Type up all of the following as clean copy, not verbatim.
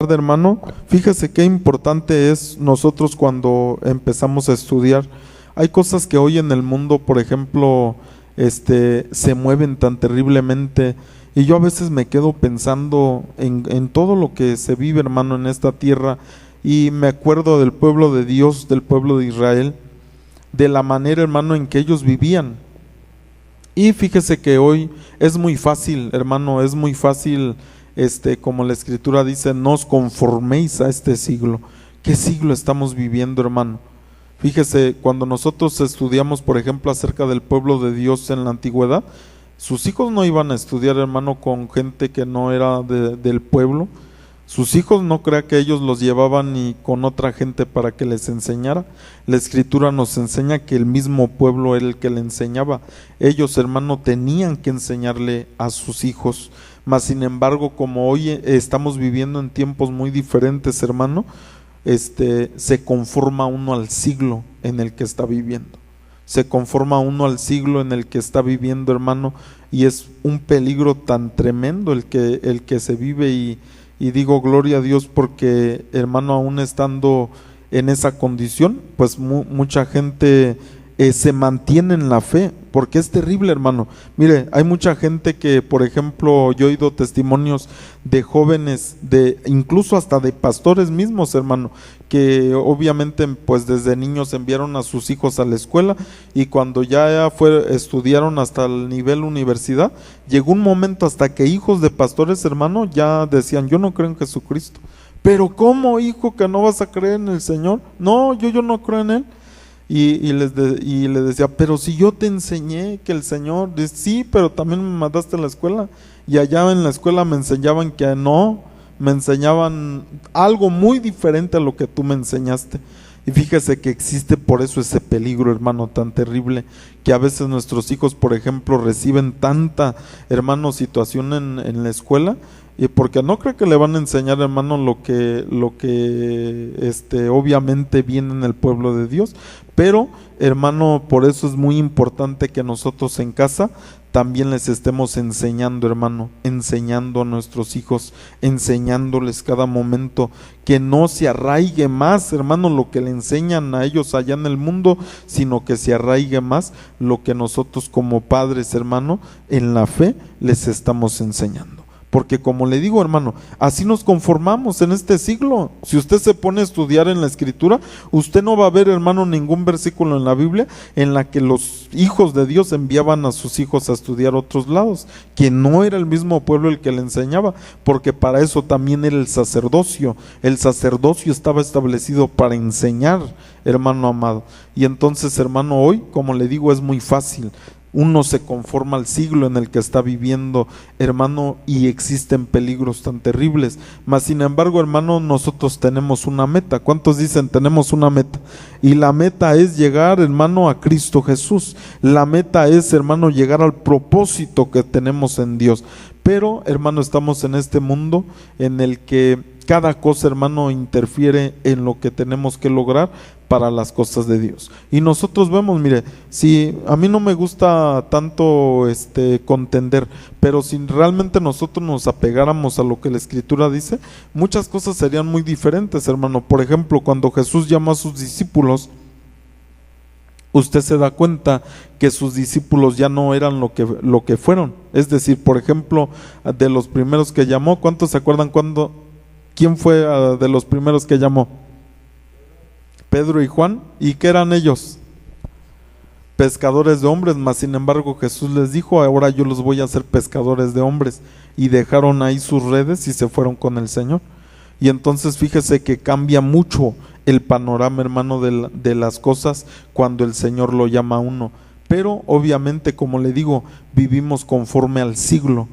tarde, hermano, fíjese qué importante es nosotros cuando empezamos a estudiar. Hay cosas que hoy en el mundo, por ejemplo, se mueven tan terriblemente, y yo a veces me quedo pensando en todo lo que se vive, hermano, en esta tierra, y me acuerdo del pueblo de Dios, del pueblo de Israel, de la manera, hermano, en que ellos vivían. Y fíjese que hoy es muy fácil, hermano, es muy fácil, como la Escritura dice, no os conforméis a este siglo. ¿Qué siglo estamos viviendo, hermano? Fíjese, cuando nosotros estudiamos, por ejemplo, acerca del pueblo de Dios en la antigüedad, sus hijos no iban a estudiar, hermano, con gente que no era del pueblo. Sus hijos no crea que ellos los llevaban ni con otra gente para que les enseñara. La Escritura nos enseña que el mismo pueblo era el que le enseñaba. Ellos, hermano, tenían que enseñarle a sus hijos. Mas sin embargo, como hoy estamos viviendo en tiempos muy diferentes, hermano, se conforma uno al siglo en el que está viviendo. Se conforma uno al siglo en el que está viviendo, hermano, y es un peligro tan tremendo el que se vive, y digo gloria a Dios porque, hermano, aún estando en esa condición, pues mucha gente se mantiene en la fe, porque es terrible, hermano. Mire, hay mucha gente que, por ejemplo, yo he oído testimonios de jóvenes, incluso hasta de pastores mismos, hermano, que obviamente pues desde niños enviaron a sus hijos a la escuela, y cuando ya estudiaron hasta el nivel universidad, llegó un momento hasta que hijos de pastores, hermano, ya decían, yo no creo en Jesucristo. Pero ¿cómo, hijo, que no vas a creer en el Señor? No, yo no creo en Él. Y les decía, pero si yo te enseñé que el Señor, dice, sí, pero también me mandaste a la escuela, y allá en la escuela me enseñaban que no, me enseñaban algo muy diferente a lo que tú me enseñaste. Y fíjese que existe por eso ese peligro, hermano, tan terrible, que a veces nuestros hijos, por ejemplo, reciben tanta, hermano, situación en la escuela, y porque no creo que le van a enseñar, hermano, lo que obviamente viene en el pueblo de Dios. Pero, hermano, por eso es muy importante que nosotros en casa también les estemos enseñando, hermano, enseñando a nuestros hijos, enseñándoles cada momento, que no se arraigue más, hermano, lo que le enseñan a ellos allá en el mundo, sino que se arraigue más lo que nosotros como padres, hermano, en la fe les estamos enseñando. Porque como le digo, hermano, así nos conformamos en este siglo. Si usted se pone a estudiar en la Escritura, usted no va a ver, hermano, ningún versículo en la Biblia en la que los hijos de Dios enviaban a sus hijos a estudiar a otros lados, que no era el mismo pueblo el que le enseñaba, porque para eso también era el sacerdocio. El sacerdocio estaba establecido para enseñar, hermano amado. Y entonces, hermano, hoy, como le digo, es muy fácil. Uno se conforma al siglo en el que está viviendo, hermano, y existen peligros tan terribles. Mas sin embargo, hermano, nosotros tenemos una meta. ¿Cuántos dicen tenemos una meta? Y la meta es llegar, hermano, a Cristo Jesús. La meta es, hermano, llegar al propósito que tenemos en Dios. Pero, hermano, estamos en este mundo en el que cada cosa, hermano, interfiere en lo que tenemos que lograr para las cosas de Dios. Y nosotros vemos, mire, si a mí no me gusta tanto contender, pero si realmente nosotros nos apegáramos a lo que la Escritura dice, muchas cosas serían muy diferentes, hermano. Por ejemplo, cuando Jesús llamó a sus discípulos, usted se da cuenta que sus discípulos ya no eran lo que fueron. Es decir, por ejemplo, de los primeros que llamó, ¿cuántos se acuerdan quién fue de los primeros que llamó? Pedro y Juan. ¿Y qué eran ellos? Pescadores de hombres. Mas sin embargo Jesús les dijo, ahora yo los voy a hacer pescadores de hombres. Y dejaron ahí sus redes y se fueron con el Señor. Y entonces fíjese que cambia mucho el panorama, hermano, de las cosas cuando el Señor lo llama a uno. Pero obviamente, como le digo, vivimos conforme al siglo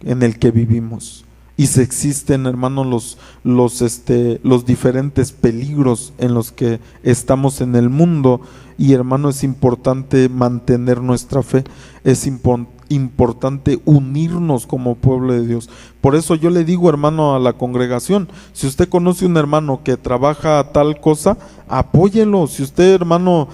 en el que vivimos. Y se existen, hermanos, los diferentes peligros en los que estamos en el mundo. Y, hermano, es importante mantener nuestra fe. Es importante unirnos como pueblo de Dios. Por eso yo le digo, hermano, a la congregación, si usted conoce un hermano que trabaja tal cosa, apóyelo. Si usted, hermano,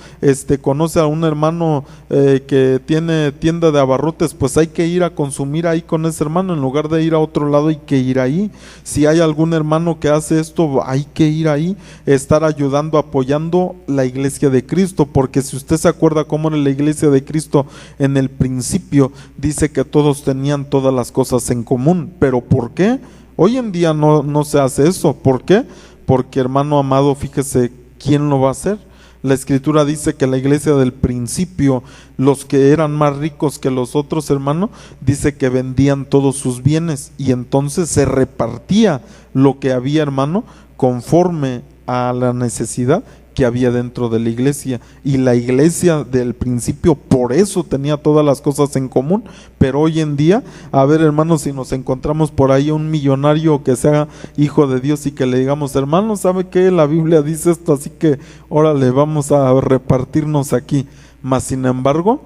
conoce a un hermano que tiene tienda de abarrotes, pues hay que ir a consumir ahí con ese hermano, en lugar de ir a otro lado hay que ir ahí. Si hay algún hermano que hace esto, hay que ir ahí, estar ayudando, apoyando la iglesia de Cristo, porque si usted se acuerda cómo era la iglesia de Cristo en el principio, dice que todos tenían todas las cosas en común. ¿Pero por qué? Hoy en día no se hace eso. ¿Por qué? Porque, hermano amado, fíjese, ¿quién lo va a hacer? La escritura dice que la iglesia del principio, los que eran más ricos que los otros, hermano, dice que vendían todos sus bienes y entonces se repartía lo que había, hermano, conforme a la necesidad que había dentro de la iglesia. Y la iglesia del principio por eso tenía todas las cosas en común. Pero hoy en día, a ver, hermanos, si nos encontramos por ahí un millonario que sea hijo de Dios y que le digamos, hermano, ¿sabe qué? La Biblia dice esto, así que órale, vamos a repartirnos aquí. Mas sin embargo,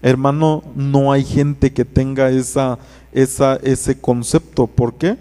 hermano, no hay gente que tenga ese concepto. ¿Por qué?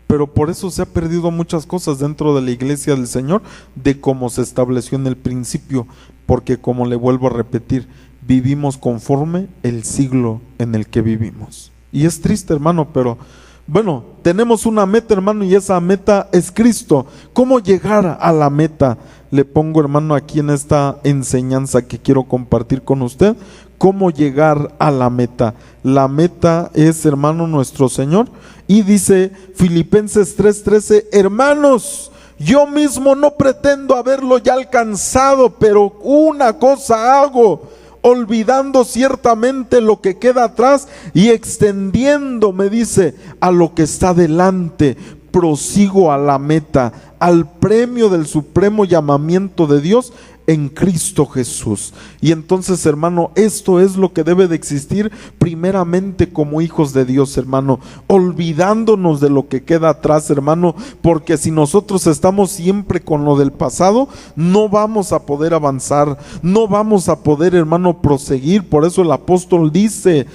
Pero por eso se ha perdido muchas cosas dentro de la iglesia del Señor, de cómo se estableció en el principio, porque, como le vuelvo a repetir, vivimos conforme el siglo en el que vivimos. Y es triste, hermano, pero bueno, tenemos una meta, hermano, y esa meta es Cristo. ¿Cómo llegar a la meta? Le pongo, hermano, aquí en esta enseñanza que quiero compartir con usted, cómo llegar a la meta. La meta es, hermano, nuestro Señor. Y dice Filipenses 3:13, hermanos, yo mismo no pretendo haberlo ya alcanzado, pero una cosa hago, olvidando ciertamente lo que queda atrás y extendiéndome, dice, a lo que está delante, prosigo a la meta, al premio del supremo llamamiento de Dios en Cristo Jesús. Y entonces, hermano, esto es lo que debe de existir primeramente como hijos de Dios, hermano, olvidándonos de lo que queda atrás, hermano, porque si nosotros estamos siempre con lo del pasado, no vamos a poder avanzar, no vamos a poder, hermano, proseguir. Por eso el apóstol dice,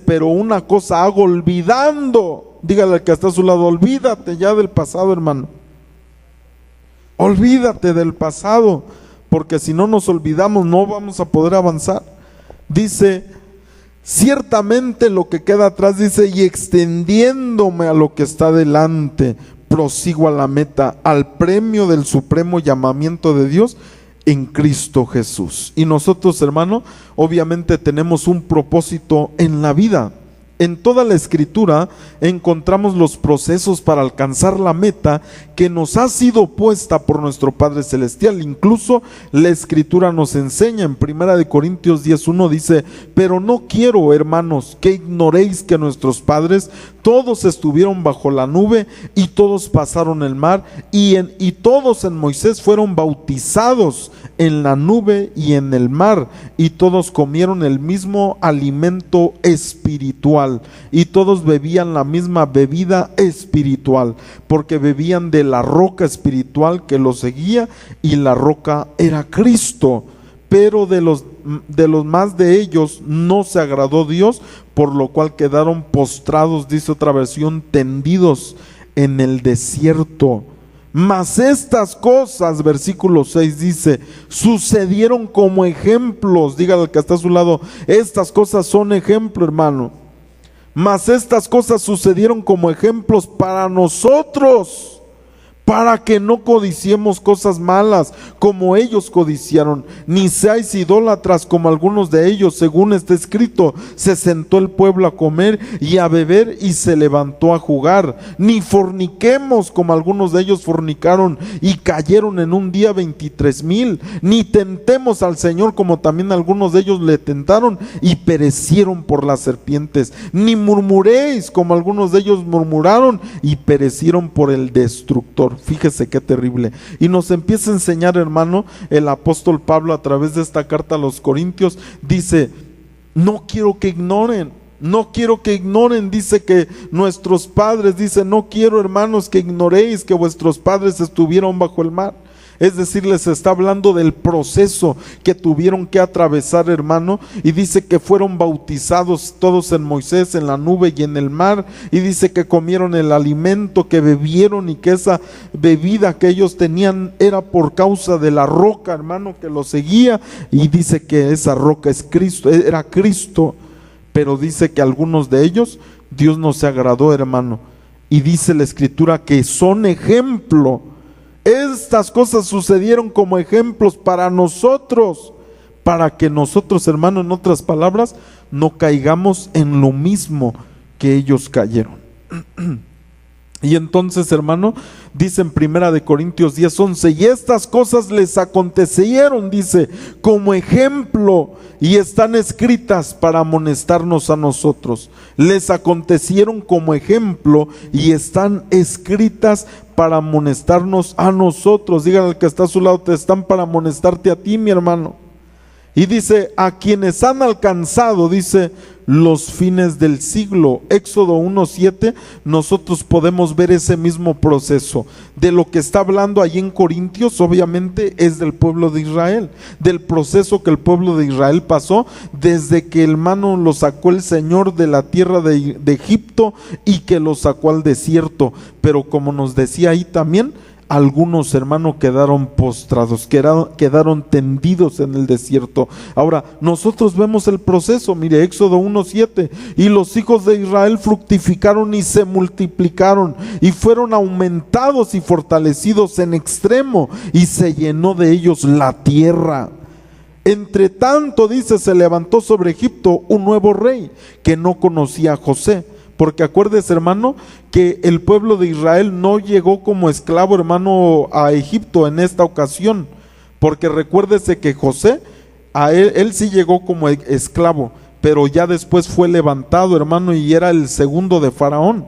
pero una cosa hago, olvidando, dígale al que está a su lado, olvídate ya del pasado, hermano, olvídate del pasado, porque si no nos olvidamos no vamos a poder avanzar. Dice, ciertamente lo que queda atrás, dice, y extendiéndome a lo que está delante, prosigo a la meta, al premio del supremo llamamiento de Dios en Cristo Jesús. Y nosotros, hermano, obviamente tenemos un propósito en la vida. En toda la escritura encontramos los procesos para alcanzar la meta que nos ha sido puesta por nuestro Padre Celestial. Incluso la escritura nos enseña en 1 Corintios 10:1, dice, pero no quiero, hermanos, que ignoréis que nuestros padres todos estuvieron bajo la nube y todos pasaron el mar y todos en Moisés fueron bautizados en la nube y en el mar, y todos comieron el mismo alimento espiritual y todos bebían la misma bebida espiritual, porque bebían de la roca espiritual que los seguía, y la roca era Cristo. Pero de los más de ellos no se agradó Dios, por lo cual quedaron postrados, dice otra versión, tendidos en el desierto. Mas estas cosas, versículo 6 dice, sucedieron como ejemplos. Dígale al que está a su lado, estas cosas son ejemplo, hermano. Mas estas cosas sucedieron como ejemplos para nosotros, para que no codiciemos cosas malas como ellos codiciaron, ni seáis idólatras como algunos de ellos, según está escrito, se sentó el pueblo a comer y a beber y se levantó a jugar, ni forniquemos como algunos de ellos fornicaron y cayeron en un día 23,000, ni tentemos al Señor como también algunos de ellos le tentaron y perecieron por las serpientes, ni murmuréis como algunos de ellos murmuraron y perecieron por el destructor. Fíjese qué terrible. Y nos empieza a enseñar, hermano, el apóstol Pablo a través de esta carta a los Corintios. Dice, no quiero que ignoren, dice que nuestros padres, dice, no quiero, hermanos, que ignoréis que vuestros padres estuvieron bajo el mar. Es decir, les está hablando del proceso que tuvieron que atravesar, hermano, y dice que fueron bautizados todos en Moisés, en la nube y en el mar, y dice que comieron el alimento, que bebieron, y que esa bebida que ellos tenían era por causa de la roca, hermano, que los seguía, y dice que esa roca es Cristo, era Cristo. Pero dice que algunos de ellos Dios no se agradó, hermano, y dice la Escritura que son ejemplo. Estas cosas sucedieron como ejemplos para nosotros, para que nosotros, hermano, en otras palabras, no caigamos en lo mismo que ellos cayeron. Y entonces, hermano, dice en 1 Corintios 10:11, y estas cosas les acontecieron, dice, como ejemplo, y están escritas para amonestarnos a nosotros. Les acontecieron como ejemplo y están escritas para amonestarnos a nosotros. Dígale al que está a su lado, te están para amonestarte a ti, mi hermano. Y dice, a quienes han alcanzado, dice, los fines del siglo. Éxodo 1:7, nosotros podemos ver ese mismo proceso. De lo que está hablando allí en Corintios, obviamente, es del pueblo de Israel, del proceso que el pueblo de Israel pasó desde que, hermano, lo sacó el Señor de la tierra de Egipto y que lo sacó al desierto. Pero como nos decía ahí también, algunos, hermanos, quedaron postrados, quedaron tendidos en el desierto. Ahora, nosotros vemos el proceso, mire, Éxodo 1:7, y los hijos de Israel fructificaron y se multiplicaron, y fueron aumentados y fortalecidos en extremo, y se llenó de ellos la tierra. Entre tanto, dice, se levantó sobre Egipto un nuevo rey, que no conocía a José. Porque acuérdese, hermano, que el pueblo de Israel no llegó como esclavo, hermano, a Egipto en esta ocasión. Porque recuérdese que José, a él sí llegó como esclavo, pero ya después fue levantado, hermano, y era el segundo de Faraón.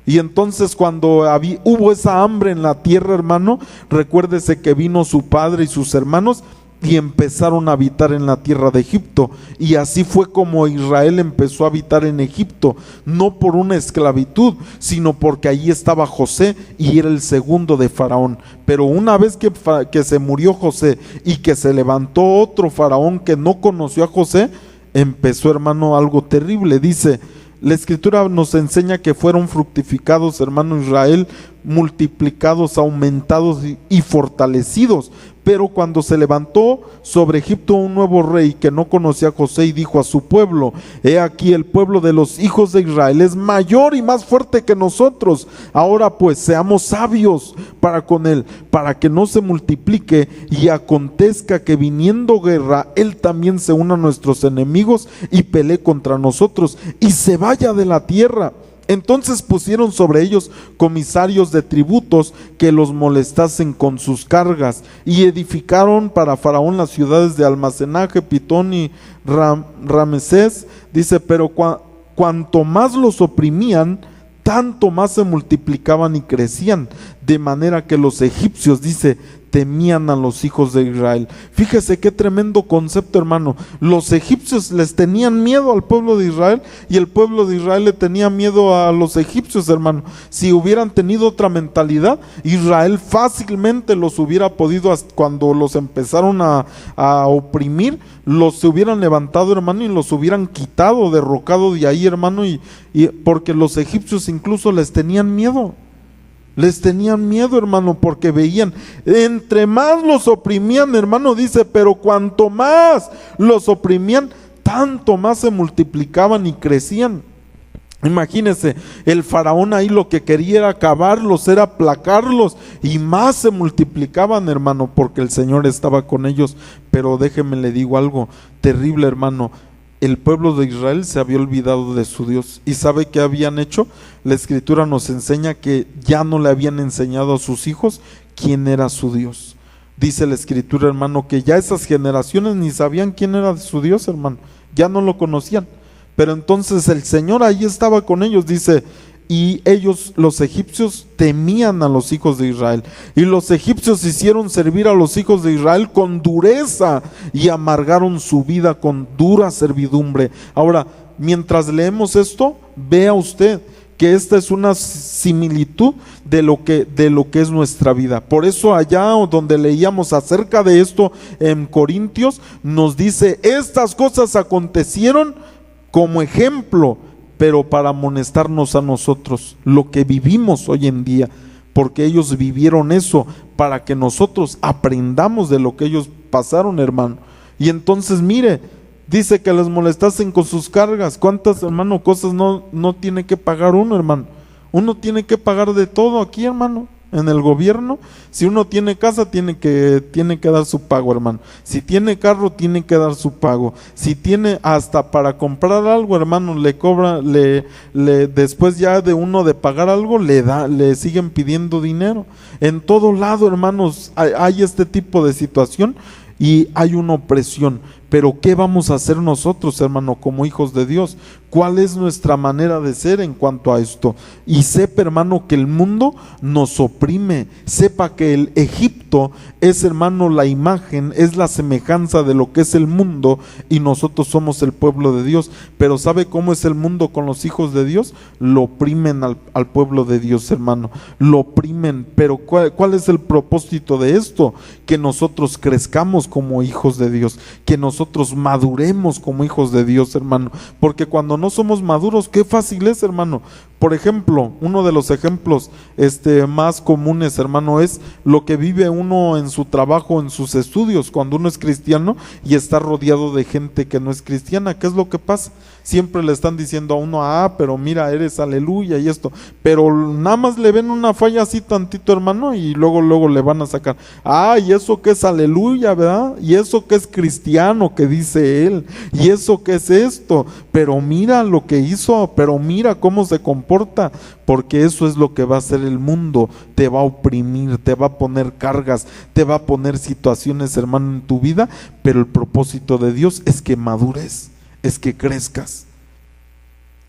Y entonces cuando hubo esa hambre en la tierra, hermano, recuérdese que vino su padre y sus hermanos y empezaron a habitar en la tierra de Egipto. Y así fue como Israel empezó a habitar en Egipto, no por una esclavitud, sino porque allí estaba José y era el segundo de Faraón. Pero una vez que se murió José y que se levantó otro faraón que no conoció a José, empezó, hermano, algo terrible. Dice, la Escritura nos enseña que fueron fructificados, hermano Israel, multiplicados, aumentados y fortalecidos. Pero cuando se levantó sobre Egipto un nuevo rey que no conocía a José, y dijo a su pueblo, he aquí el pueblo de los hijos de Israel es mayor y más fuerte que nosotros. Ahora pues seamos sabios para con él, para que no se multiplique y acontezca que viniendo guerra, él también se una a nuestros enemigos y pelee contra nosotros y se vaya de la tierra. Entonces pusieron sobre ellos comisarios de tributos que los molestasen con sus cargas, y edificaron para Faraón las ciudades de almacenaje, Pitón y Ramesés. Dice, pero cuanto más los oprimían, tanto más se multiplicaban y crecían, de manera que los egipcios, dice, temían a los hijos de Israel. Fíjese qué tremendo concepto, hermano. Los egipcios les tenían miedo al pueblo de Israel y el pueblo de Israel le tenía miedo a los egipcios, hermano. Si hubieran tenido otra mentalidad, Israel fácilmente los hubiera podido, cuando los empezaron a oprimir, los se hubieran levantado, hermano, y los hubieran quitado, derrocado de ahí, hermano, y porque los egipcios incluso les tenían miedo. Les tenían miedo, hermano, porque veían, entre más los oprimían, hermano, dice, pero cuanto más los oprimían, tanto más se multiplicaban y crecían. Imagínense, el faraón ahí lo que quería era acabarlos, era aplacarlos, y más se multiplicaban, hermano, porque el Señor estaba con ellos. Pero déjeme le digo algo terrible, hermano. El pueblo de Israel se había olvidado de su Dios. ¿Y sabe qué habían hecho? La Escritura nos enseña que ya no le habían enseñado a sus hijos quién era su Dios. Dice la Escritura, hermano, que ya esas generaciones ni sabían quién era su Dios, hermano. Ya no lo conocían. Pero entonces el Señor ahí estaba con ellos, dice, y ellos, los egipcios, temían a los hijos de Israel. Y los egipcios hicieron servir a los hijos de Israel con dureza y amargaron su vida con dura servidumbre. Ahora, mientras leemos esto, vea usted que esta es una similitud de lo que es nuestra vida. Por eso allá donde leíamos acerca de esto en Corintios, nos dice: estas cosas acontecieron como ejemplo, pero para amonestarnos a nosotros, lo que vivimos hoy en día, porque ellos vivieron eso, para que nosotros aprendamos de lo que ellos pasaron, hermano. Y entonces mire, dice que les molestasen con sus cargas. ¿Cuántas, hermano, cosas no tiene que pagar uno, hermano? Uno tiene que pagar de todo aquí, hermano. En el gobierno, si uno tiene casa, tiene que dar su pago, hermano. Si tiene carro, tiene que dar su pago. Si tiene hasta para comprar algo, hermano, le cobra, después ya de uno de pagar algo, le siguen pidiendo dinero. En todo lado, hermanos, hay este tipo de situación y hay una opresión. Pero ¿qué vamos a hacer nosotros, hermano, como hijos de Dios? ¿Cuál es nuestra manera de ser en cuanto a esto? Y sepa, hermano, que el mundo nos oprime. Sepa que el Egipto es, hermano, la imagen, es la semejanza de lo que es el mundo, y nosotros somos el pueblo de Dios. Pero ¿sabe cómo es el mundo con los hijos de Dios? Lo oprimen al pueblo de Dios, hermano. Lo oprimen. Pero ¿cuál es el propósito de esto? Que nosotros crezcamos como hijos de Dios, que nosotros maduremos como hijos de Dios, hermano. Porque cuando no somos maduros, qué fácil es, hermano. Por ejemplo, uno de los ejemplos más comunes, hermano, es lo que vive uno en su trabajo, en sus estudios, cuando uno es cristiano y está rodeado de gente que no es cristiana. ¿Qué es lo que pasa? Siempre le están diciendo a uno: pero mira, eres aleluya y esto, pero nada más le ven una falla así tantito, hermano, y luego le van a sacar: y eso que es aleluya, ¿verdad? Y eso que es cristiano, que dice él, y eso que es esto, pero mira lo que hizo, pero mira cómo se comporta, porque eso es lo que va a hacer el mundo. Te va a oprimir, te va a poner cargas, te va a poner situaciones, hermano, en tu vida, pero el propósito de Dios es que madures, es que crezcas.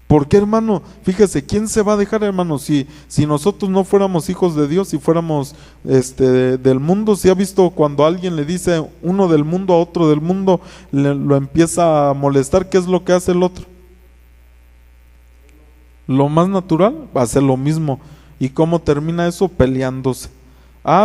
Porque, hermano, fíjese, ¿quién se va a dejar, hermano? Si nosotros no fuéramos hijos de Dios, si fuéramos del mundo, si ha visto cuando alguien le dice uno del mundo a otro del mundo, lo empieza a molestar, ¿qué es lo que hace el otro? Lo más natural, va a hacer lo mismo. ¿Y cómo termina eso? Peleándose.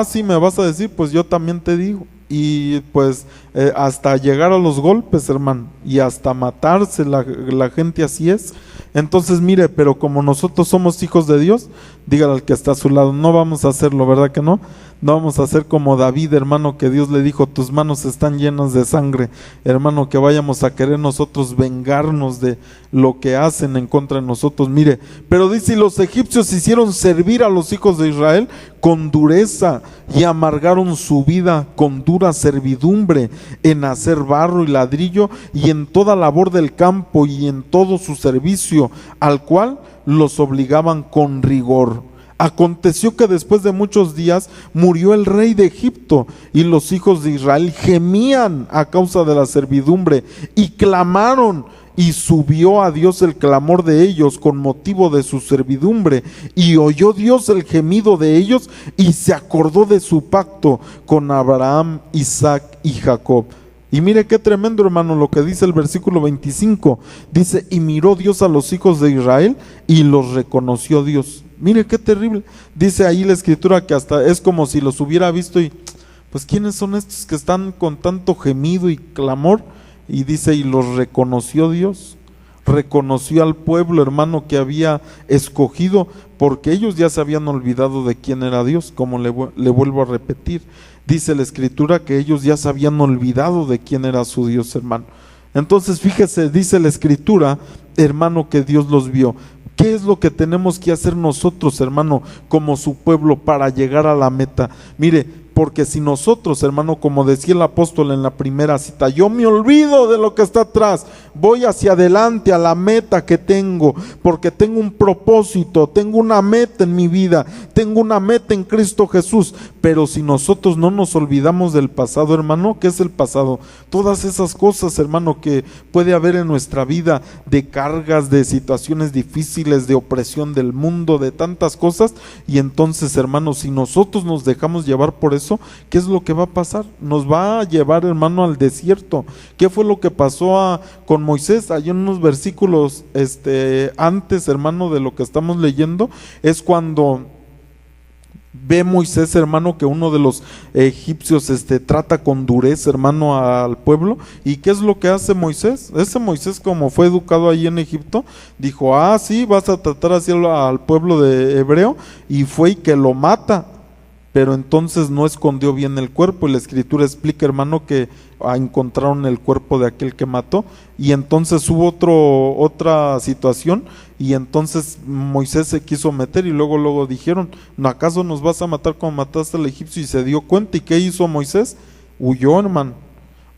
Sí, me vas a decir, pues yo también te digo. Y pues hasta llegar a los golpes, hermano, y hasta matarse la gente, así es. Entonces mire, pero como nosotros somos hijos de Dios, dígale al que está a su lado: no vamos a hacerlo, ¿verdad que no? No vamos a hacer como David, hermano, que Dios le dijo: tus manos están llenas de sangre, hermano, que vayamos a querer nosotros vengarnos de lo que hacen en contra de nosotros. Mire, pero dice: y los egipcios hicieron servir a los hijos de Israel con dureza, y amargaron su vida con dura servidumbre, en hacer barro y ladrillo, y en toda labor del campo, y en todo su servicio, al cual los obligaban con rigor. Aconteció que después de muchos días murió el rey de Egipto, y los hijos de Israel gemían a causa de la servidumbre, y clamaron, y subió a Dios el clamor de ellos con motivo de su servidumbre, y oyó Dios el gemido de ellos, y se acordó de su pacto con Abraham, Isaac y Jacob. Y mire qué tremendo, hermano, lo que dice el versículo 25. Dice: y miró Dios a los hijos de Israel y los reconoció Dios. Mire qué terrible. Dice ahí la escritura que hasta es como si los hubiera visto y pues ¿quiénes son estos que están con tanto gemido y clamor? Y dice: y los reconoció Dios. Reconoció al pueblo, hermano, que había escogido, porque ellos ya se habían olvidado de quién era Dios, como le vuelvo a repetir. Dice la escritura que ellos ya se habían olvidado de quién era su Dios, hermano. Entonces fíjese, dice la escritura, hermano, que Dios los vio. ¿Qué es lo que tenemos que hacer nosotros, hermano, como su pueblo para llegar a la meta? Mire, porque si nosotros, hermano, como decía el apóstol en la primera cita: yo me olvido de lo que está atrás, voy hacia adelante a la meta que tengo, porque tengo un propósito, tengo una meta en mi vida, tengo una meta en Cristo Jesús. Pero si nosotros no nos olvidamos del pasado, hermano, ¿qué es el pasado? Todas esas cosas, hermano, que puede haber en nuestra vida, de cargas, de situaciones difíciles, de opresión del mundo, de tantas cosas. Y entonces, hermano, si nosotros nos dejamos llevar por eso, eso, ¿qué es lo que va a pasar? Nos va a llevar, hermano, al desierto. ¿Qué fue lo que pasó con Moisés? Hay unos versículos antes, hermano, de lo que estamos leyendo, es cuando ve Moisés, hermano, que uno de los egipcios trata con dureza, hermano, al pueblo. ¿Y qué es lo que hace Moisés? Ese Moisés, como fue educado ahí en Egipto, dijo, sí, vas a tratar así al pueblo de hebreo, y fue y que lo mata. Pero entonces no escondió bien el cuerpo, y la escritura explica, hermano, que encontraron el cuerpo de aquel que mató, y entonces hubo otra situación, y entonces Moisés se quiso meter, y luego dijeron, ¿no acaso nos vas a matar como mataste al egipcio? Y se dio cuenta. ¿Y qué hizo Moisés? Huyó, hermano,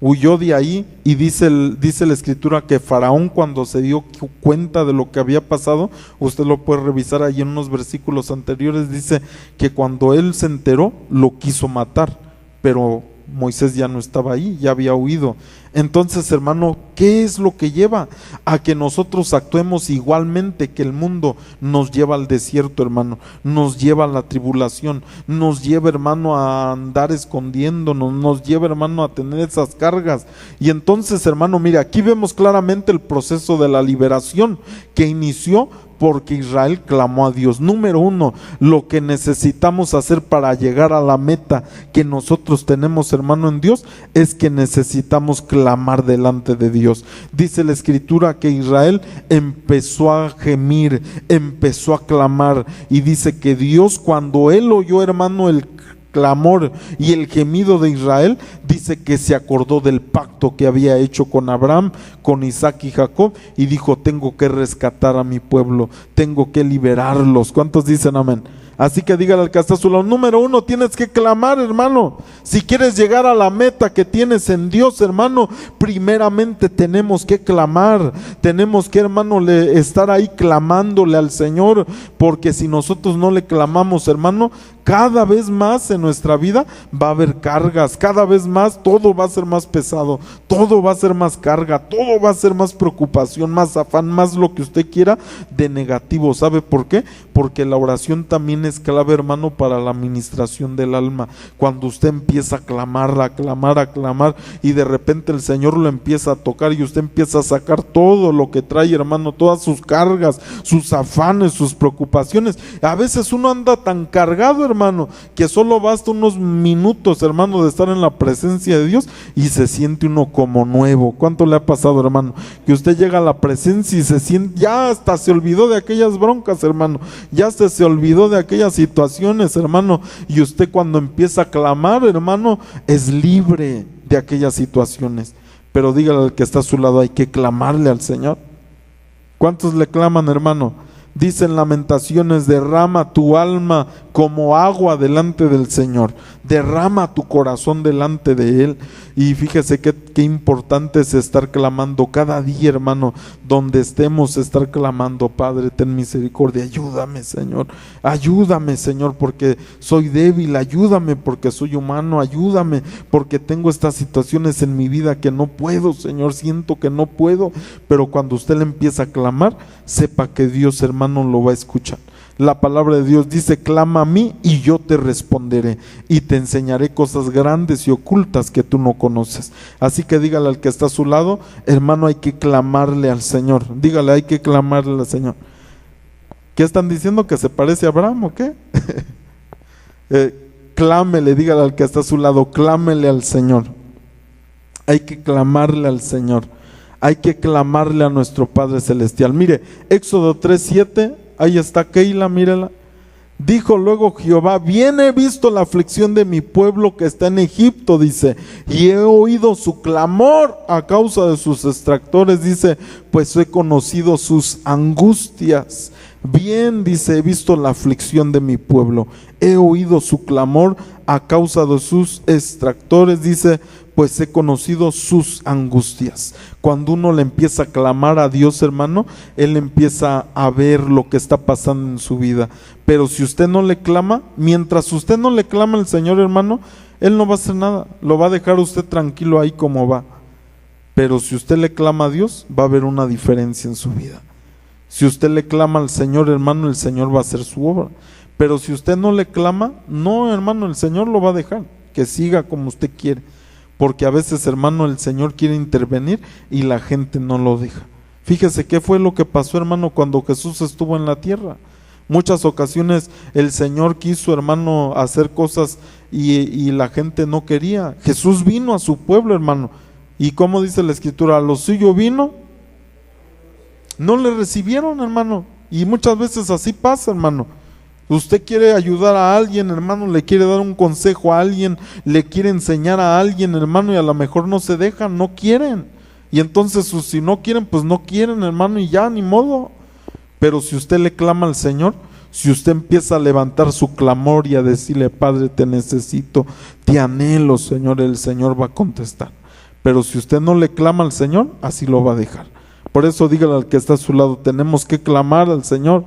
huyó de ahí. Y dice la escritura que Faraón, cuando se dio cuenta de lo que había pasado, usted lo puede revisar ahí en unos versículos anteriores, dice que cuando él se enteró, lo quiso matar, pero Moisés ya no estaba ahí, ya había huido. Entonces, hermano, ¿qué es lo que lleva a que nosotros actuemos igualmente que el mundo nos lleva al desierto, hermano? Nos lleva a la tribulación, nos lleva, hermano, a andar escondiéndonos, nos lleva, hermano, a tener esas cargas. Y entonces, hermano, mira, aquí vemos claramente el proceso de la liberación que inició porque Israel clamó a Dios. Número uno, lo que necesitamos hacer para llegar a la meta que nosotros tenemos, hermano, en Dios, es que necesitamos clamar delante de Dios. Dice la escritura que Israel empezó a gemir, empezó a clamar, y dice que Dios, cuando él oyó, hermano, el clamor y el gemido de Israel, dice que se acordó del pacto que había hecho con Abraham, con Isaac y Jacob, y dijo, tengo que rescatar a mi pueblo, tengo que liberarlos. ¿Cuántos dicen amén? Así que dígale al que está a su lado, número uno, tienes que clamar, hermano. Si quieres llegar a la meta que tienes en Dios, hermano, primeramente tenemos que clamar. Tenemos que, hermano, estar ahí clamándole al Señor, porque si nosotros no le clamamos, hermano, cada vez más en nuestra vida va a haber cargas, cada vez más todo va a ser más pesado, todo va a ser más carga, todo va a ser más preocupación, más afán, más lo que usted quiera de negativo. ¿Sabe por qué? Porque la oración también es clave, hermano, para la administración del alma. Cuando usted empieza a clamar, a clamar, a clamar, y de repente el Señor lo empieza a tocar y usted empieza a sacar todo lo que trae, hermano, todas sus cargas, sus afanes, sus preocupaciones. A veces uno anda tan cargado, hermano, que solo basta unos minutos, hermano, de estar en la presencia de Dios y se siente uno como nuevo. ¿Cuánto le ha pasado, hermano? Que usted llega a la presencia y se siente, ya hasta se olvidó de aquellas broncas, hermano, ya hasta se olvidó de aquellas situaciones, hermano, y usted cuando empieza a clamar, hermano, es libre de aquellas situaciones. Pero dígale al que está a su lado, hay que clamarle al Señor. ¿Cuántos le claman, hermano? Dicen Lamentaciones, derrama tu alma como agua delante del Señor, derrama tu corazón delante de Él. Y fíjese qué importante es estar clamando cada día, hermano, donde estemos, estar clamando, Padre, ten misericordia, ayúdame, Señor, porque soy débil, ayúdame porque soy humano, ayúdame porque tengo estas situaciones en mi vida que no puedo, Señor, siento que no puedo. Pero cuando usted le empieza a clamar, sepa que Dios, hermano, lo va a escuchar. La palabra de Dios dice, clama a mí y yo te responderé y te enseñaré cosas grandes y ocultas que tú no conoces. Así que dígale al que está a su lado, hermano, hay que clamarle al Señor. Dígale, hay que clamarle al Señor. ¿Qué están diciendo? ¿Que se parece a Abraham o qué? Clámele, dígale al que está a su lado, clámele al Señor. Hay que clamarle al Señor. Hay que clamarle a nuestro Padre Celestial. Mire, Éxodo 3:7, ahí está Keila, mírela. Dijo luego Jehová, bien he visto la aflicción de mi pueblo que está en Egipto, dice, y he oído su clamor a causa de sus extractores, dice, pues he conocido sus angustias. Bien, dice, he visto la aflicción de mi pueblo, he oído su clamor a causa de sus extractores, dice, pues he conocido sus angustias. Cuando uno le empieza a clamar a Dios, hermano, Él empieza a ver lo que está pasando en su vida. Pero si usted no le clama, mientras usted no le clama al Señor, hermano, Él no va a hacer nada, lo va a dejar usted tranquilo ahí como va. Pero si usted le clama a Dios, va a haber una diferencia en su vida. Si usted le clama al Señor, hermano, el Señor va a hacer su obra. Pero si usted no le clama, no, hermano, el Señor lo va a dejar, que siga como usted quiere. Porque a veces, hermano, el Señor quiere intervenir y la gente no lo deja. Fíjese qué fue lo que pasó, hermano, cuando Jesús estuvo en la tierra. Muchas ocasiones el Señor quiso, hermano, hacer cosas y la gente no quería. Jesús vino a su pueblo, hermano. Y como dice la Escritura, a lo suyo vino, no le recibieron, hermano. Y muchas veces así pasa, hermano. Usted quiere ayudar a alguien, hermano, le quiere dar un consejo a alguien, le quiere enseñar a alguien, hermano, y a lo mejor no se dejan, no quieren. Y entonces, si no quieren, pues no quieren, hermano, y ya, ni modo. Pero si usted le clama al Señor, si usted empieza a levantar su clamor y a decirle: Padre, te necesito, te anhelo, Señor, el Señor va a contestar. Pero si usted no le clama al Señor, así lo va a dejar. Por eso dígale al que está a su lado: tenemos que clamar al Señor.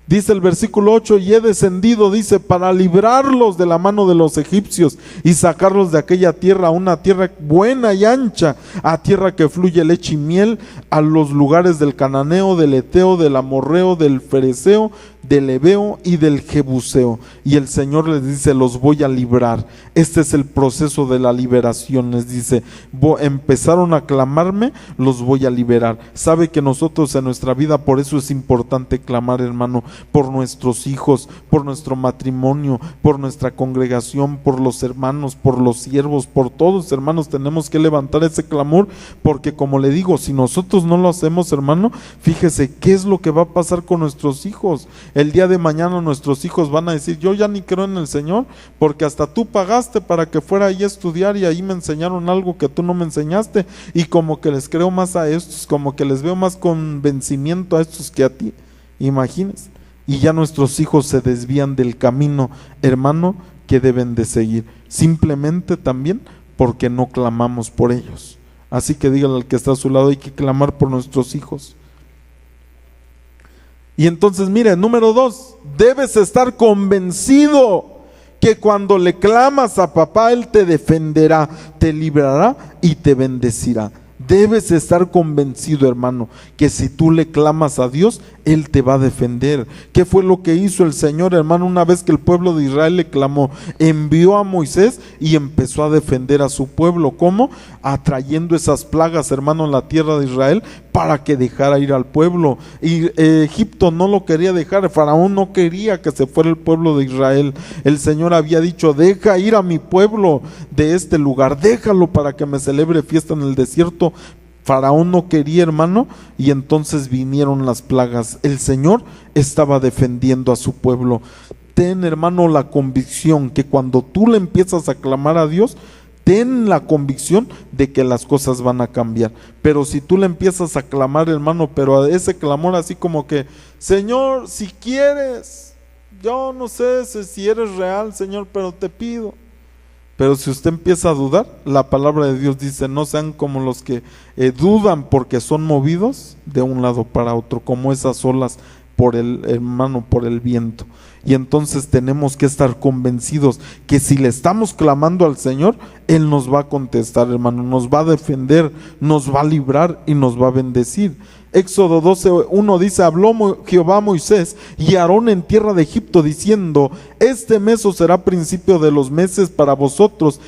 Dice el versículo 8: y he descendido, dice, para librarlos de la mano de los egipcios y sacarlos de aquella tierra, a una tierra buena y ancha, a tierra que fluye leche y miel, a los lugares del cananeo, del eteo, del amorreo, del fereceo, del heveo y del jebuseo. Y el Señor les dice: los voy a librar. Este es el proceso de la liberación. Les dice: empezaron a clamarme, los voy a liberar. Sabe que nosotros en nuestra vida, por eso es importante clamar, hermano, por nuestros hijos, por nuestro matrimonio, por nuestra congregación, por los hermanos, por los siervos, por todos, hermanos. Tenemos que levantar ese clamor, porque como le digo, si nosotros no lo hacemos, hermano, fíjese qué es lo que va a pasar con nuestros hijos. El día de mañana nuestros hijos van a decir: yo ya ni creo en el Señor, porque hasta tú pagaste para que fuera ahí a estudiar y ahí me enseñaron algo que tú no me enseñaste, y como que les creo más a estos, como que les veo más convencimiento a estos que a ti. Imagínense. Y ya nuestros hijos se desvían del camino, hermano, que deben de seguir, simplemente también porque no clamamos por ellos. Así que dígale al que está a su lado: hay que clamar por nuestros hijos. Y entonces, mire, número 2, debes estar convencido que cuando le clamas a papá, Él te defenderá, te librará y te bendecirá. Debes estar convencido, hermano, que si tú le clamas a Dios, Él te va a defender. ¿Qué fue lo que hizo el Señor, hermano? Una vez que el pueblo de Israel le clamó, envió a Moisés y empezó a defender a su pueblo. ¿Cómo? Atrayendo esas plagas, hermano, en la tierra de Israel, para que dejara ir al pueblo. Y Egipto no lo quería dejar, Faraón no quería que se fuera el pueblo de Israel. El Señor había dicho: deja ir a mi pueblo de este lugar, déjalo para que me celebre fiesta en el desierto. Faraón no quería, hermano, y entonces vinieron las plagas. El Señor estaba defendiendo a su pueblo. Ten, hermano, la convicción que cuando tú le empiezas a clamar a Dios, ten la convicción de que las cosas van a cambiar. Pero si tú le empiezas a clamar, hermano, pero a ese clamor así como que: Señor, si quieres, yo no sé si eres real, Señor, pero te pido. Pero si usted empieza a dudar, la palabra de Dios dice: no sean como los que dudan porque son movidos de un lado para otro, como esas olas por el viento. Y entonces tenemos que estar convencidos que si le estamos clamando al Señor, Él nos va a contestar, hermano, nos va a defender, nos va a librar y nos va a bendecir. Éxodo 12:1 dice: habló Jehová a Moisés y a Aarón en tierra de Egipto, diciendo: este mes os será principio de los meses para vosotros,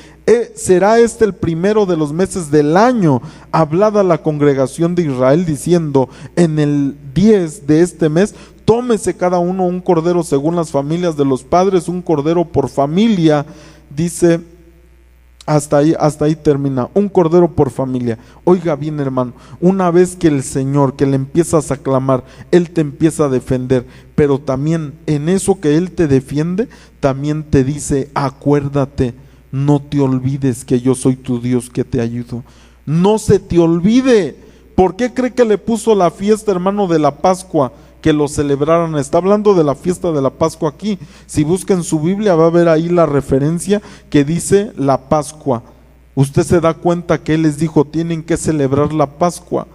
será este el primero de los meses del año. Hablad a la congregación de Israel diciendo: en el 10 de este mes tómese cada uno un cordero según las familias de los padres, un cordero por familia. Dice, hasta ahí termina, un cordero por familia. Oiga bien, hermano, una vez que el Señor, que le empiezas a clamar, Él te empieza a defender, pero también en eso que Él te defiende, también te dice: acuérdate, no te olvides que yo soy tu Dios que te ayudo. No se te olvide. ¿Por qué cree que le puso la fiesta, hermano, de la Pascua? Que lo celebraran. Está hablando de la fiesta de la Pascua aquí. Si busca en su Biblia va a ver ahí la referencia que dice la Pascua. Usted se da cuenta que Él les dijo: tienen que celebrar la Pascua,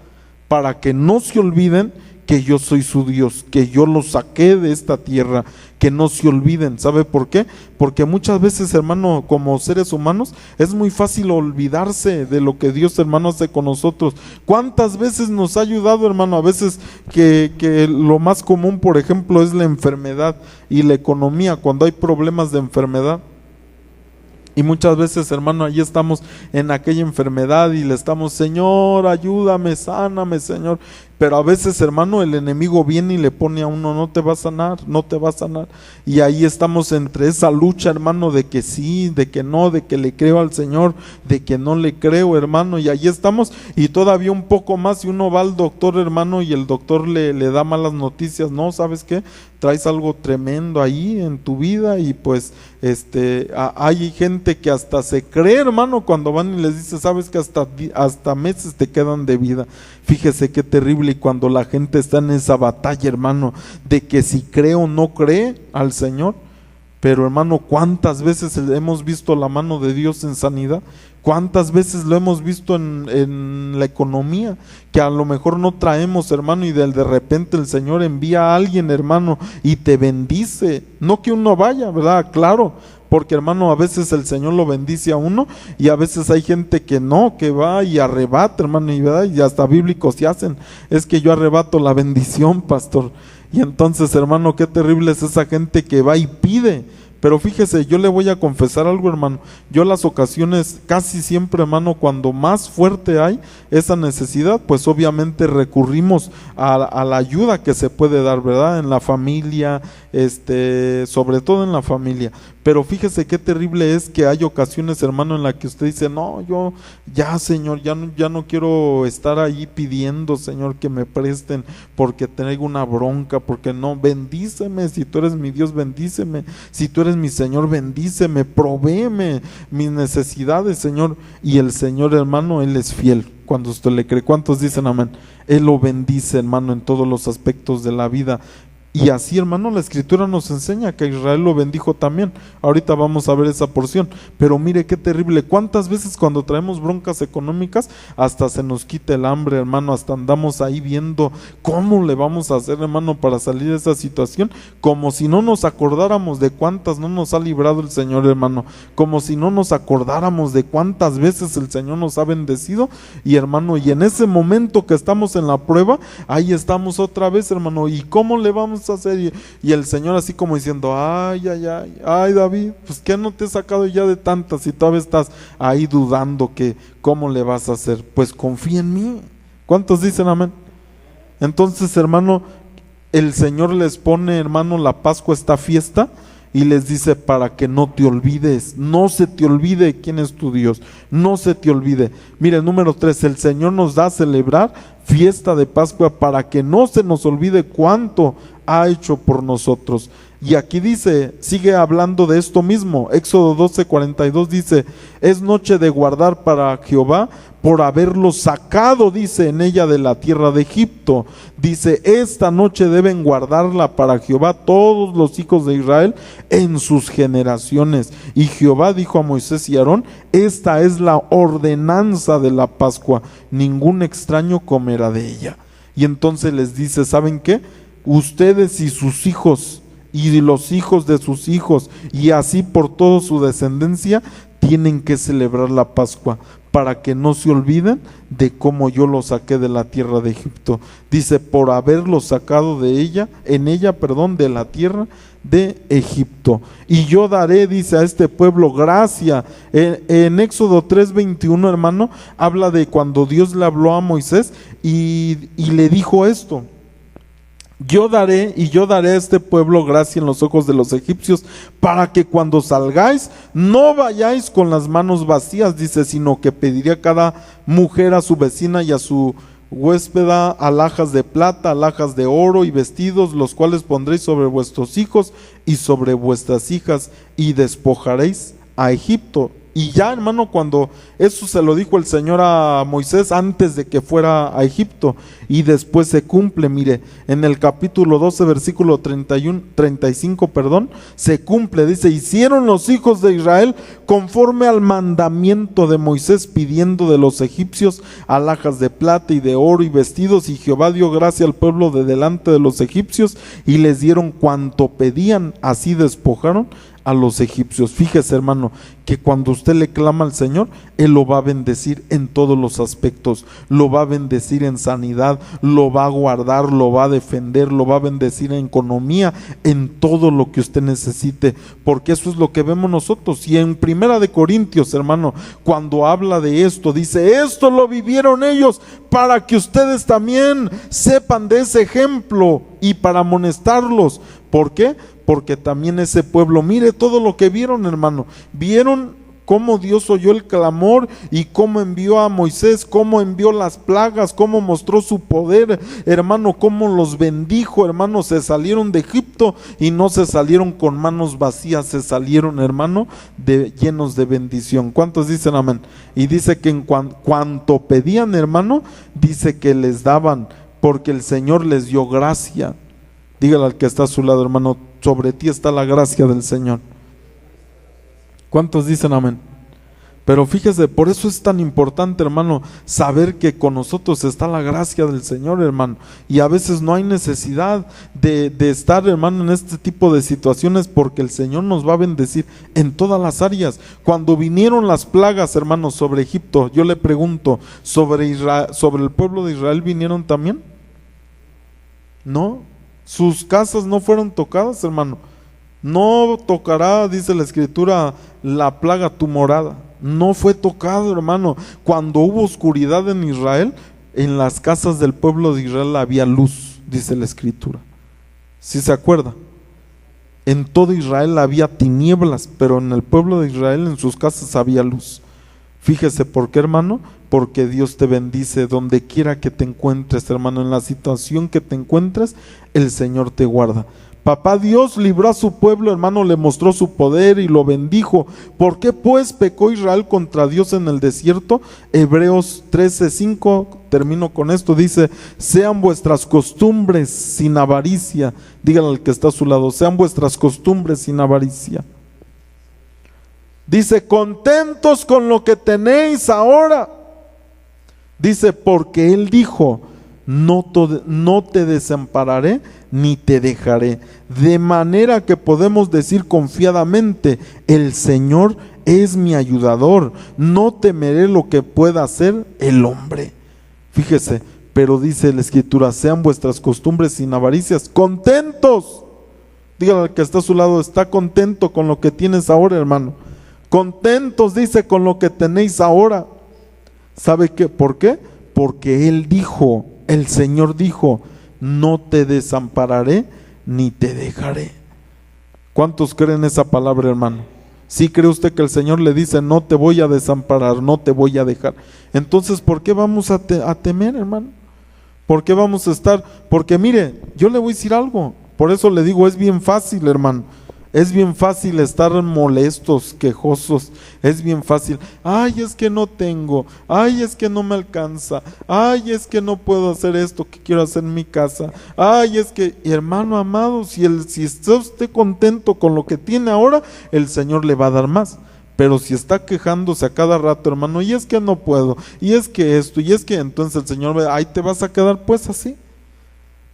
para que no se olviden que yo soy su Dios, que yo los saqué de esta tierra, que no se olviden. ¿Sabe por qué? Porque muchas veces, hermano, como seres humanos, es muy fácil olvidarse de lo que Dios, hermano, hace con nosotros. ¿Cuántas veces nos ha ayudado, hermano? A veces que lo más común, por ejemplo, es la enfermedad y la economía, cuando hay problemas de enfermedad. Y muchas veces, hermano, ahí estamos en aquella enfermedad y le estamos, Señor, ayúdame, sáname, Señor. Pero a veces, hermano, el enemigo viene y le pone a uno, no te va a sanar, no te va a sanar. Y ahí estamos entre esa lucha, hermano, de que sí, de que no, de que le creo al Señor, de que no le creo, hermano. Y ahí estamos, y todavía un poco más, y uno va al doctor, hermano, y el doctor le da malas noticias. No, ¿sabes qué? Traes algo tremendo ahí en tu vida, y pues hay gente que hasta se cree, hermano, cuando van y les dice, sabes que hasta meses te quedan de vida. Fíjese qué terrible. Y cuando la gente está en esa batalla, hermano, de que si cree o no cree al Señor. Pero, hermano, ¿cuántas veces hemos visto la mano de Dios en sanidad? ¿Cuántas veces lo hemos visto en la economía? Que a lo mejor no traemos, hermano, y de repente el Señor envía a alguien, hermano, y te bendice. No que uno vaya, ¿verdad? Claro, porque, hermano, a veces el Señor lo bendice a uno, y a veces hay gente que no, que va y arrebata, hermano, y, ¿verdad? Y hasta bíblicos se hacen, es que yo arrebato la bendición, pastor. Y entonces, hermano, qué terrible es esa gente que va y pide. Pero fíjese, yo le voy a confesar algo, hermano. Yo las ocasiones, casi siempre, hermano, cuando más fuerte hay esa necesidad, pues obviamente recurrimos a la ayuda que se puede dar, ¿verdad? En la familia, sobre todo en la familia. Pero fíjese qué terrible es que hay ocasiones, hermano, en las que usted dice, no, yo ya, Señor, ya no quiero estar ahí pidiendo, Señor, que me presten porque traigo una bronca, porque no, bendíceme, si tú eres mi Dios, bendíceme, si tú eres mi Señor, bendíceme, provéeme mis necesidades, Señor. Y el Señor, hermano, Él es fiel cuando usted le cree. ¿Cuántos dicen amén? Él lo bendice, hermano, en todos los aspectos de la vida. Y así, hermano, la Escritura nos enseña que Israel lo bendijo también. Ahorita vamos a ver esa porción. Pero mire qué terrible. ¿Cuántas veces cuando traemos broncas económicas hasta se nos quita el hambre, hermano? Hasta andamos ahí viendo cómo le vamos a hacer, hermano, para salir de esa situación. Como si no nos acordáramos de cuántas no nos ha librado el Señor, hermano. Como si no nos acordáramos de cuántas veces el Señor nos ha bendecido. Y, hermano, y en ese momento que estamos en la prueba, ahí estamos otra vez, hermano. ¿Y cómo le vamos a hacer? Y el Señor así como diciendo, ay David, pues que no te he sacado ya de tantas y todavía estás ahí dudando que cómo le vas a hacer. Pues confía en mí. ¿Cuántos dicen amén? Entonces, hermano, el Señor les pone, hermano, la Pascua, esta fiesta, y les dice para que no te olvides, no se te olvide quién es tu Dios, no se te olvide. Mire, número 3, el Señor nos da a celebrar fiesta de Pascua para que no se nos olvide cuánto ha hecho por nosotros. Y aquí dice, sigue hablando de esto mismo, Éxodo 12:42 dice, es noche de guardar para Jehová por haberlos sacado, dice, en ella de la tierra de Egipto. Dice, esta noche deben guardarla para Jehová todos los hijos de Israel en sus generaciones. Y Jehová dijo a Moisés y Aarón, esta es la ordenanza de la Pascua, ningún extraño comerá de ella. Y entonces les dice, ¿saben qué? Ustedes y sus hijos y los hijos de sus hijos y así por toda su descendencia tienen que celebrar la Pascua para que no se olviden de cómo yo los saqué de la tierra de Egipto. Dice, por haberlos sacado de de la tierra de Egipto. Y yo daré, dice, a este pueblo gracia. En Éxodo 3:21, hermano, habla de cuando Dios le habló a Moisés y le dijo esto. Yo daré a este pueblo gracia en los ojos de los egipcios, para que cuando salgáis no vayáis con las manos vacías, dice, sino que pediré a cada mujer a su vecina y a su huéspeda alhajas de plata, alhajas de oro y vestidos, los cuales pondréis sobre vuestros hijos y sobre vuestras hijas, y despojaréis a Egipto. Y ya, hermano, cuando eso se lo dijo el Señor a Moisés antes de que fuera a Egipto, y después se cumple, mire, en el capítulo 12, versículo 35, se cumple, dice: hicieron los hijos de Israel conforme al mandamiento de Moisés, pidiendo de los egipcios alhajas de plata y de oro y vestidos, y Jehová dio gracia al pueblo de delante de los egipcios, y les dieron cuanto pedían, así despojaron a los egipcios. Fíjese, hermano, que cuando usted le clama al Señor, Él lo va a bendecir en todos los aspectos, lo va a bendecir en sanidad, lo va a guardar, lo va a defender, lo va a bendecir en economía, en todo lo que usted necesite, porque eso es lo que vemos nosotros. Y en Primera de Corintios, hermano, cuando habla de esto, dice: esto lo vivieron ellos para que ustedes también sepan de ese ejemplo y para amonestarlos. ¿Por qué? Porque también ese pueblo, mire todo lo que vieron, hermano, vieron cómo Dios oyó el clamor y cómo envió a Moisés, cómo envió las plagas, cómo mostró su poder, hermano, cómo los bendijo, hermano. Se salieron de Egipto y no se salieron con manos vacías, se salieron, hermano, llenos de bendición. ¿Cuántos dicen amén? Y dice que en cuanto pedían, hermano, dice que les daban, porque el Señor les dio gracia. Dígale al que está a su lado, hermano: sobre ti está la gracia del Señor. ¿Cuántos dicen amén? Pero fíjese, por eso es tan importante, hermano, saber que con nosotros está la gracia del Señor, hermano. Y a veces no hay necesidad de estar, hermano, en este tipo de situaciones, porque el Señor nos va a bendecir en todas las áreas. Cuando vinieron las plagas, hermano, sobre Egipto, yo le pregunto, ¿sobre el pueblo de Israel vinieron también? No. Sus casas no fueron tocadas, hermano. No tocará, dice la Escritura, la plaga tu morada. No fue tocado, hermano. Cuando hubo oscuridad en Israel, en las casas del pueblo de Israel había luz, dice la Escritura. ¿Sí se acuerda? En todo Israel había tinieblas, pero en el pueblo de Israel, en sus casas había luz. Fíjese por qué, hermano: porque Dios te bendice donde quiera que te encuentres, hermano. En la situación que te encuentres, el Señor te guarda. Papá Dios libró a su pueblo, hermano, le mostró su poder y lo bendijo. ¿Por qué pues pecó Israel contra Dios en el desierto? Hebreos 13:5, termino con esto, dice: sean vuestras costumbres sin avaricia. Dígale al que está a su lado: sean vuestras costumbres sin avaricia. Dice: contentos con lo que tenéis ahora. Dice: porque Él dijo: no te desampararé ni te dejaré. De manera que podemos decir confiadamente: el Señor es mi ayudador, no temeré lo que pueda hacer el hombre. Fíjese, pero dice la Escritura: sean vuestras costumbres sin avaricias, contentos. Dígale al que está a su lado: está contento con lo que tienes ahora, hermano. Contentos, dice, con lo que tenéis ahora. ¿Sabe qué? ¿Por qué? Porque Él dijo, el Señor dijo: no te desampararé ni te dejaré. ¿Cuántos creen esa palabra, hermano? ¿Sí cree usted que el Señor le dice: no te voy a desamparar, no te voy a dejar? Entonces, ¿por qué vamos a temer, hermano? ¿Por qué vamos a estar? Porque mire, yo le voy a decir algo. Por eso le digo, es bien fácil, hermano. Es bien fácil estar molestos, quejosos. Es bien fácil: ay, es que no tengo, ay, es que no me alcanza, ay, es que no puedo hacer esto que quiero hacer en mi casa, ay, es que, hermano amado, si está usted contento con lo que tiene ahora, el Señor le va a dar más. Pero si está quejándose a cada rato, hermano, y es que no puedo, y es que esto, y es que, entonces el Señor ve: ahí te vas a quedar pues así.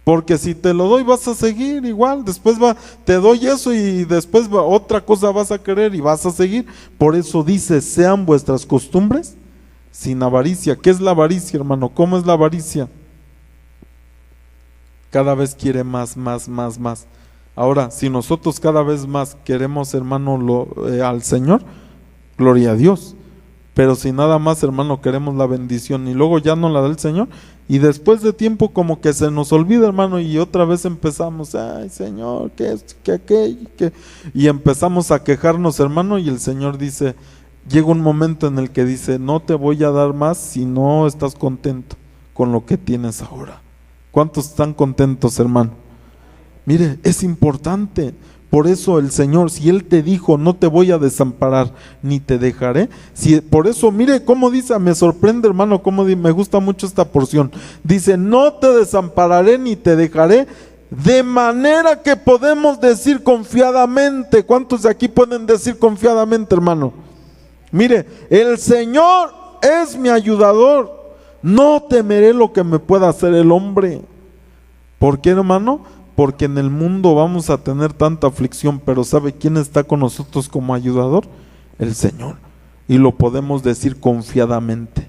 Porque si te lo doy vas a seguir igual, después te doy eso y después otra cosa vas a querer y vas a seguir. Por eso dice: sean vuestras costumbres sin avaricia. ¿Qué es la avaricia, hermano? ¿Cómo es la avaricia? Cada vez quiere más. Ahora, si nosotros cada vez más queremos, hermano, al Señor, gloria a Dios. Pero si nada más, hermano, queremos la bendición y luego ya no la da el Señor, y después de tiempo como que se nos olvida, hermano, y otra vez empezamos: ay, Señor, que esto, que aquello, y empezamos a quejarnos, hermano, y el Señor dice, llega un momento en el que dice: no te voy a dar más si no estás contento con lo que tienes ahora. ¿Cuántos están contentos, hermano? Mire, es importante, Por eso el Señor, si Él te dijo, no te voy a desamparar ni te dejaré, por eso, mire cómo dice, me sorprende, hermano, cómo me gusta mucho esta porción. Dice, no te desampararé ni te dejaré, de manera que podemos decir confiadamente. ¿Cuántos de aquí pueden decir confiadamente, hermano? Mire, el Señor es mi ayudador, no temeré lo que me pueda hacer el hombre. ¿Por qué, hermano? Porque en el mundo vamos a tener tanta aflicción, pero ¿sabe quién está con nosotros como ayudador? El Señor. Y lo podemos decir confiadamente.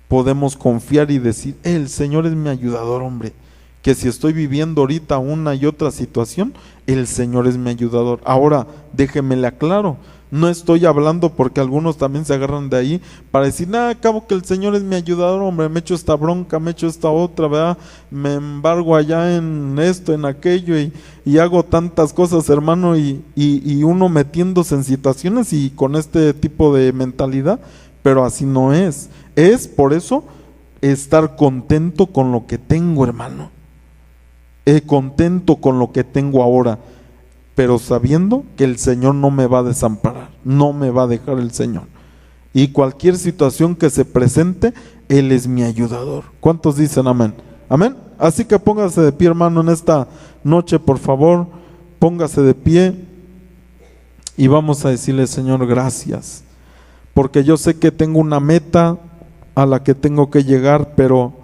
Podemos confiar y decir, el Señor es mi ayudador, hombre. Que si estoy viviendo ahorita una y otra situación, el Señor es mi ayudador. Ahora, déjeme le aclaro, no estoy hablando porque algunos también se agarran de ahí para decir, acabo que el Señor es mi ayudador, hombre, me echo esta bronca, me echo esta otra, ¿verdad? Me embargo allá en esto, en aquello y hago tantas cosas, hermano, y uno metiéndose en situaciones y con este tipo de mentalidad, pero así no es. Es por eso estar contento con lo que tengo, hermano. Contento con lo que tengo ahora, pero sabiendo que el Señor no me va a desamparar, no me va a dejar el Señor. Y cualquier situación que se presente, Él es mi ayudador. ¿Cuántos dicen amén? Amén. Así que póngase de pie, hermano, en esta noche, por favor, póngase de pie y vamos a decirle, Señor, gracias, porque yo sé que tengo una meta a la que tengo que llegar, pero